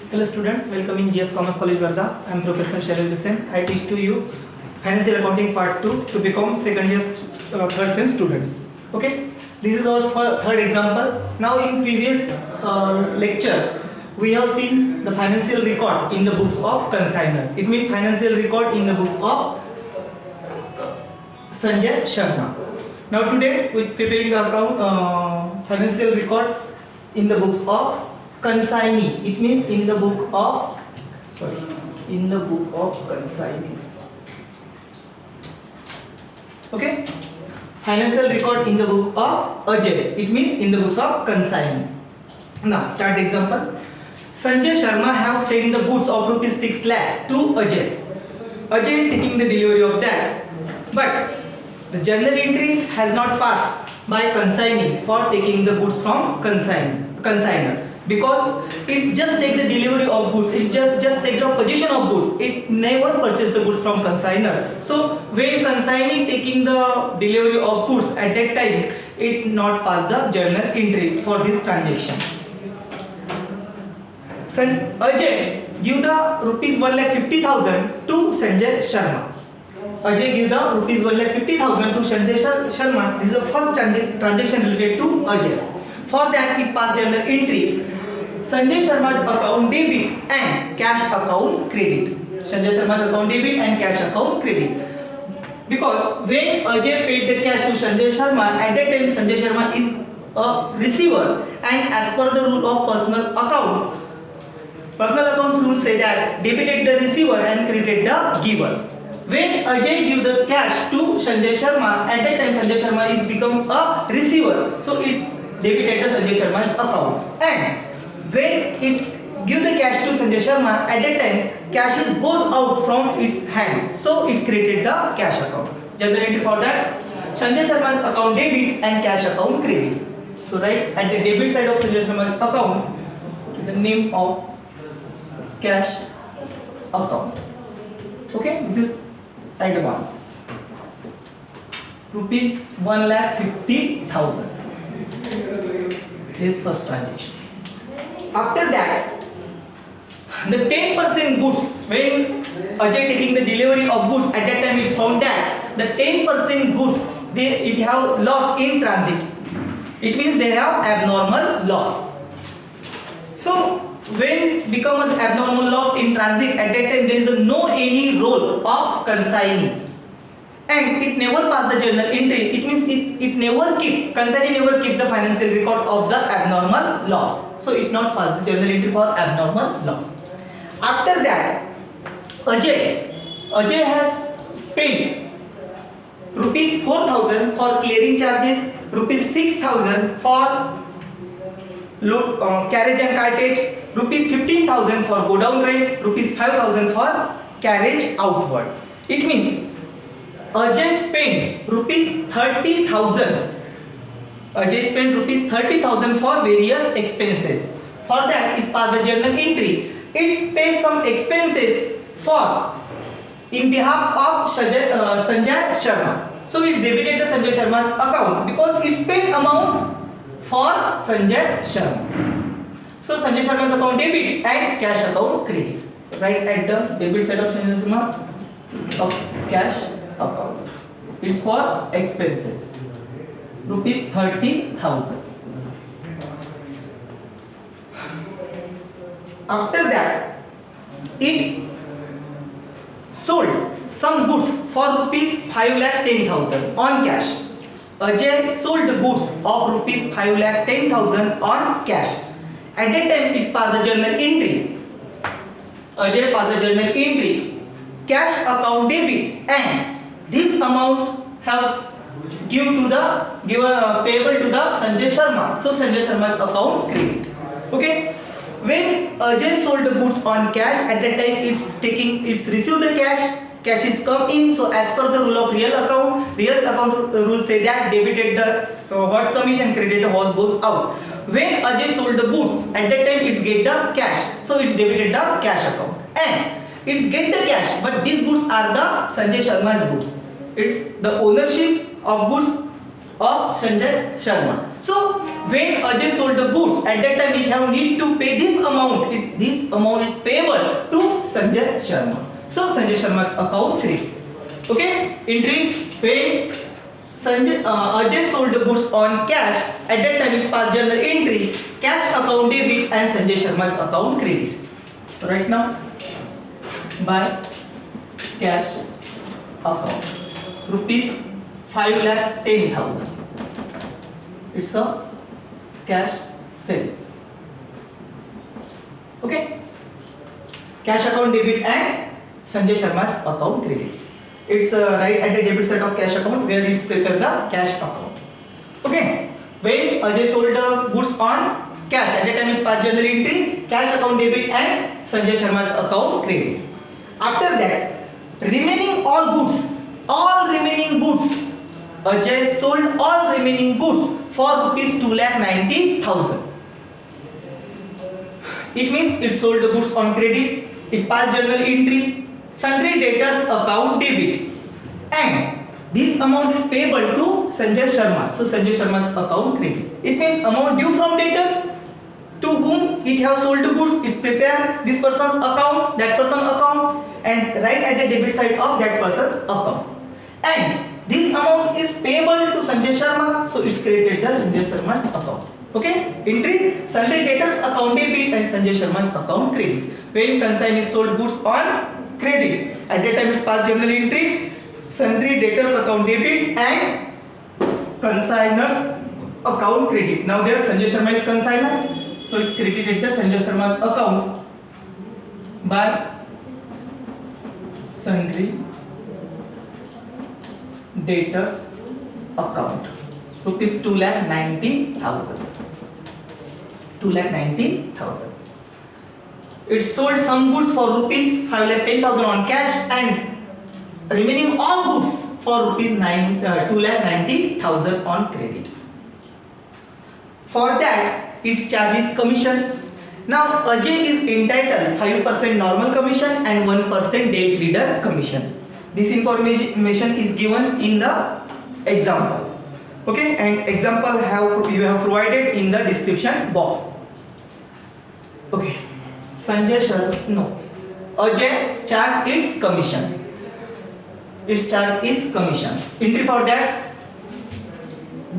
Hello students, welcome in GS Commerce College Varda. I am Professor Shailendra Sen. I teach to you Financial Accounting Part 2 to become second year third sem students. Okay, this is our third example. Now in previous lecture, we have seen the financial record in the books of consignor. It means financial record in the book of Sanjay Sharma. Now today we are preparing the account financial record in the book of consignee. It means in the book of consignee. Okay, financial record in the book of Ajay. It means in the books of consignee. Now start example. Sanjay Sharma have sent the goods of rupees 6 lakh to Ajay. Ajay taking the delivery of that, but the journal entry has not passed by consignee for taking the goods from consignor. Because it just take the delivery of goods, it just take the possession of goods, it never purchase the goods from consignor. So when consignee taking the delivery of goods, at that time it not pass the journal entry for this transaction. Ajay give the rupees 1,50,000 to Sanjay Sharma. Ajay give the rupees 1,50,000 to Sanjay Sharma. This is the first transaction related to Ajay. For that it passed journal entry. Sanjay Sharma's account debit and cash account credit. Sanjay Sharma's account debit and cash account credit. Because when Ajay paid the cash to Sanjay Sharma, at that time Sanjay Sharma is a receiver, and as per the rule of personal accounts rule say that debited the receiver and credited the giver. When Ajay give the cash to Sanjay Sharma, at that time Sanjay Sharma is become a receiver, so it's debited the Sanjay Sharma's account. And when it give the cash to Sanjay Sharma, at that time cash goes out from its hand, so it created the cash account. Journal entry for that: Sanjay Sharma's account debit and cash account credit. So right at the debit side of Sanjay Sharma's account, the name of cash account. Okay, this is advance rupees 1,50,000. This first transaction. After that, the 10% goods, when Ajay taking the delivery of goods, at that time it's found that the 10% goods it have loss in transit. It means they have abnormal loss. So when become an abnormal loss in transit, at that time there is no any role of consignee, and it never pass the journal entry. It means it never keep, consignee never keep the financial record of the abnormal loss, so it not pass the journal entry for abnormal loss. After that, Ajay has spent rupees 4,000 for clearing charges, rupees 6,000 for carriage and cartage, rupees 15,000 for go down rent, rupees 5,000 for carriage outward. It means Ajay spent rupees 30,000. Ajay spent rupees 30,000 for various expenses. For that is passed the journal entry. It pays some expenses for in behalf of Sanjay Sharma. So it debited the Sanjay Sharma's account because it spent amount for Sanjay Sharma. So Sanjay Sharma's account debit and cash account credit. Right at the debit side of Sanjay Sharma of cash account. It's for expenses. Rupees 30,000. After that, it sold some goods for rupees 5,10,000 on cash. Ajay sold goods of rupees 5,10,000 on cash. At that time, it's passed the journal entry. Ajay passed the journal entry. Cash account debit, and this amount have payable to the Sanjay Sharma. So Sanjay Sharma's account credit. Okay. When Ajay sold the goods on cash, at that time it's received the cash. Cash is come in, so as per the rule of real account rule say that debited the what's come in and credited what goes out. When Ajay sold the goods, at that time it's get the cash, so it's debited the cash account, and it's get the cash, but these goods are the Sanjay Sharma's goods. It's the ownership of goods of Sanjay Sharma. So when Ajay sold the goods, at that time he have need to pay this amount. This amount is payable to Sanjay Sharma. So Sanjay Sharma's account credit. Okay, entry when Ajay sold the goods on cash. At that time it passed journal entry, cash account debit and Sanjay Sharma's account credit. So right now by cash account rupees 5,10,000. It's a cash sales. Okay, cash account debit and Sanjay Sharma's account credit. It's right at the debit side of cash account where it's prepare the cash account. Okay, when Ajay sold the goods on cash, at that time it's passed journal entry, cash account debit and Sanjay Sharma's account credit. After that, remaining goods, Ajay sold all remaining goods for rupees 2,90,000. It means it sold the goods on credit, it passed journal entry, sundry debtors account debit, and this amount is payable to Sanjay Sharma. So Sanjay Sharma's account credit. It means amount due from debtors to whom it have sold the goods is prepare this person's account, that person's account, and right at the debit side of that person's account. And this amount is payable to Sanjay Sharma, so it's created the Sanjay Sharma's account. Okay, entry sundry debtors account debit and Sanjay Sharma's account credit. When consignee is sold goods on credit, at that time it's passed journal entry, sundry debtors account debit and consignor's account credit. Now there Sanjay Sharma is consignor, so it's credited the Sanjay Sharma's account by sundry debtors account rupees 2,90,000. 2,90,000. It sold some goods for rupees 5,10,000 on cash and remaining all goods for rupees 2,90,000 on credit. For that, its charge is commission. Now Ajay is entitled 5% normal commission and 1% day reader commission. This information is given in the example. Okay, and example you have provided in the description box. Okay, Ajay charge its commission. Its charge is commission. Entry for that,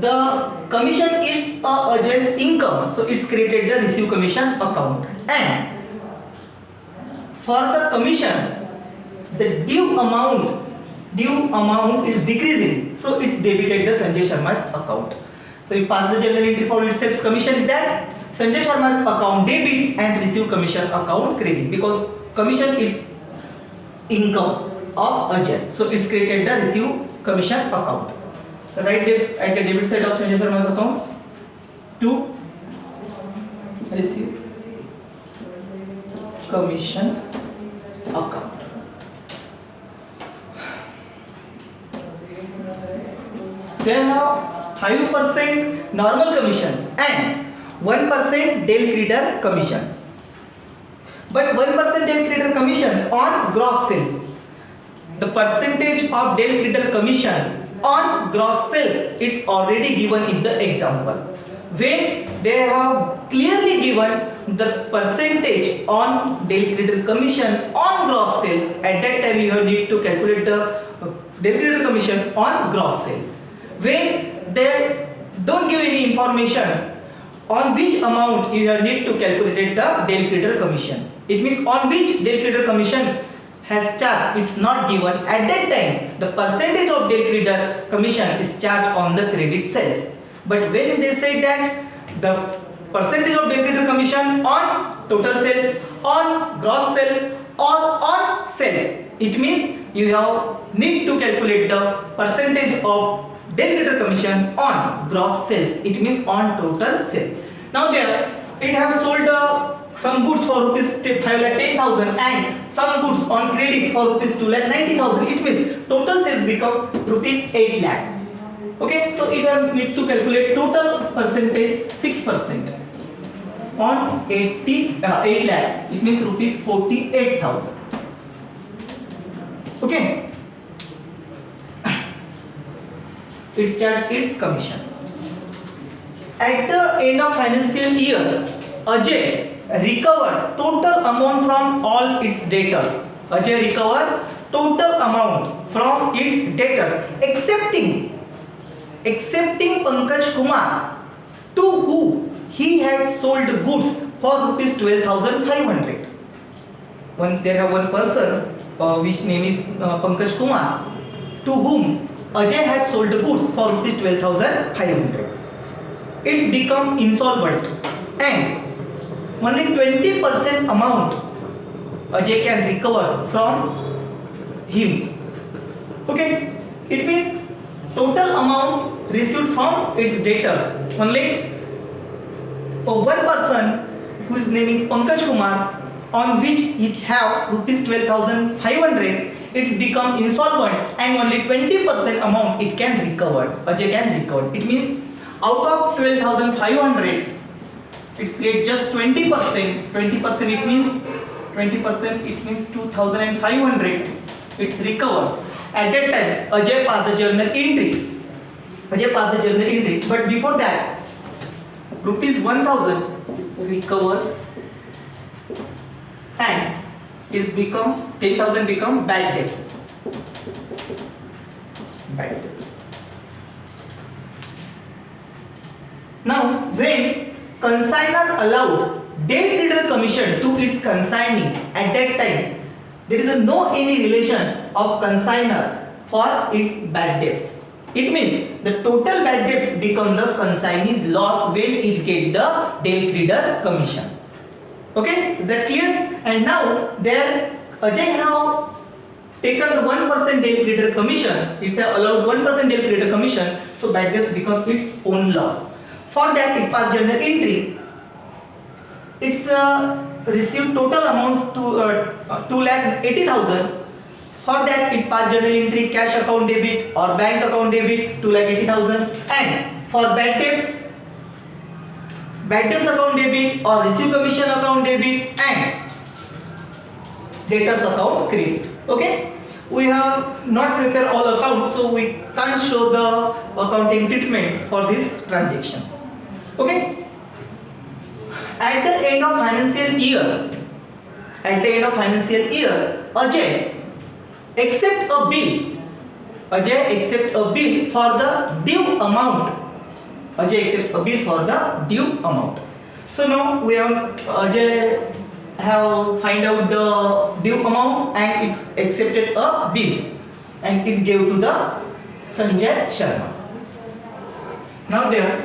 the commission is Ajay's income, so it's created the receive commission account. And for the commission, the due amount is decreasing, so it's debited the Sanjay Sharma's account. So you pass the journal entry for itself. Commission is that Sanjay Sharma's account debit and receive commission account credit, because commission is income of Ajay, so it's created the receive commission account. So write at the debit side of Sanjay Sharma's account to receive commission account. They have 5% normal commission and 1% Dale Creeder commission. But 1% Dale Creeder commission on gross sales. The percentage of Dale Creeder commission on gross sales, it's already given in the example. When they have clearly given the percentage on Dale Creeder commission on gross sales, at that time you need to calculate the Dale Creeder commission on gross sales. When they don't give any information on which amount you need to calculate the Dale Creeder commission, it means on which Dale Creeder commission has charged, it's not given. At that time the percentage of Dale Creeder commission is charged on the credit sales. But when they say that the percentage of Dale Creeder commission on total sales, on gross sales, or on sales, it means you need to calculate the percentage of Dale Creeder commission on gross sales, it means on total sales. Now there it has sold some goods for rupees 5,10,000 and some goods on credit for rupees 2,90,000. It means total sales become rupees 8 lakh. Okay, so it needs to calculate total percentage 6% on 8 lakh. It means rupees 48,000. Okay. it charged its commission. At the end of financial year, Ajay recovered total amount from all its debtors. Ajay recovered total amount from its debtors, excepting Pankaj Kumar, to whom he had sold goods for rupees 12,500. There have one person which name is Pankaj Kumar, to whom Ajay had sold goods for rupees 12,500. It's become insolvent and only 20% amount Ajay can recover from him. Okay, it means total amount received from its debtors, only one person whose name is Pankaj Kumar, on which it have rupees 12,500, it's become insolvent and only 20% amount it can recover, Ajay can recover. It means out of 12,500, it's get just 20%. 20% it means 2,500. It's recovered. At that time, Ajay passed the journal entry. But before that, rupees 1,000 is recovered and it's become 10,000 become bad debts. Now, when consignor allowed day trader commission to its consignee, at that time there is no any relation of consignor for its bad debts. It means the total bad debts become the consignee's loss when it get the day trader commission. Okay, is that clear? And now there Ajay have taken the 1% day trader commission. It's allowed 1% day trader commission, so bad debts become its own loss. For that, it passed journal entry. It's received total amount to 2,80,000. For that, it passed journal entry cash account debit or bank account debit 2,80,000. And for bad debts account debit or receive commission account debit and debtors account credit. Okay, we have not prepared all accounts, so we can't show the accounting treatment for this transaction. Okay, at the end of financial year, Ajay accept a bill for the due amount. So now we have Ajay have find out the due amount and it's accepted a bill and it gave to the Sanjay Sharma. Now there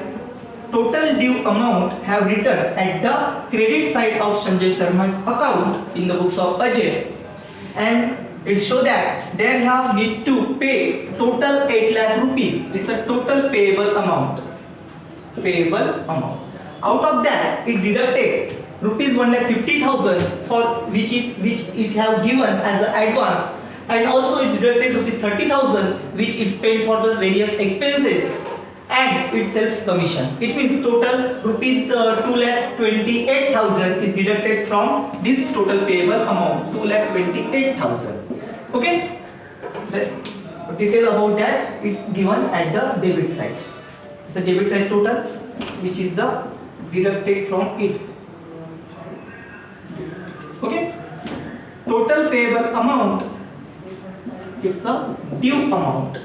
total due amount have written at the credit side of Sanjay Sharma's account in the books of Ajay, and it show that they have need to pay total 8 lakh rupees. It's a total payable amount. Out of that, it deducted rupees 1,50,000 for which it have given as an advance, and also it deducted rupees 30,000 which it spent for the various expenses and its sales commission. It means total rupees 2,28,000 is deducted from this total payable amount, 2,28,000. Okay, the detail about that it's given at the debit side. It's a debit side total which is the deducted from it. Okay, total payable amount is a due amount.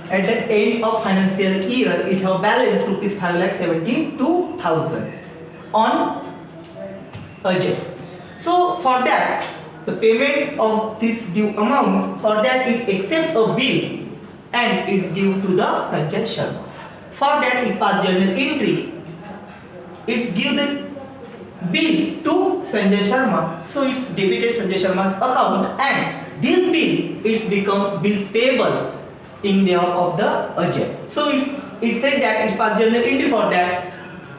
At the end of financial year, it have balance rupees 5,72,000 on Ajay. So for that, the payment of this due amount, for that it accept a bill and it's due to the Sanjay Sharma. For that it pass journal entry. It's give the bill to Sanjay Sharma, so it's debited Sanjay Sharma's account, and this bill it's become bills payable in behalf of the Ajay. So it said that it passed journal entry for that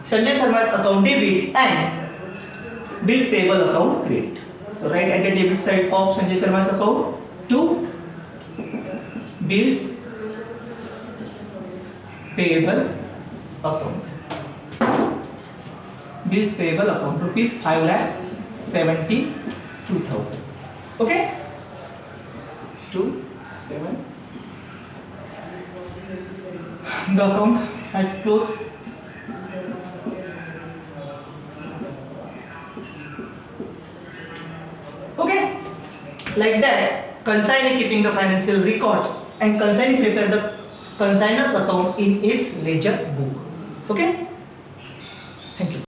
Sanjay Sharma's account debit and bills payable account credit. So write at the debit side of Sanjay Sharma's account to bills payable account. Bills payable account rupees 5,72,000. Okay, 2,7 the account at close. Okay, like that, consignee keeping the financial record and consignee prepare the consignor's account in its ledger book. Okay, thank you.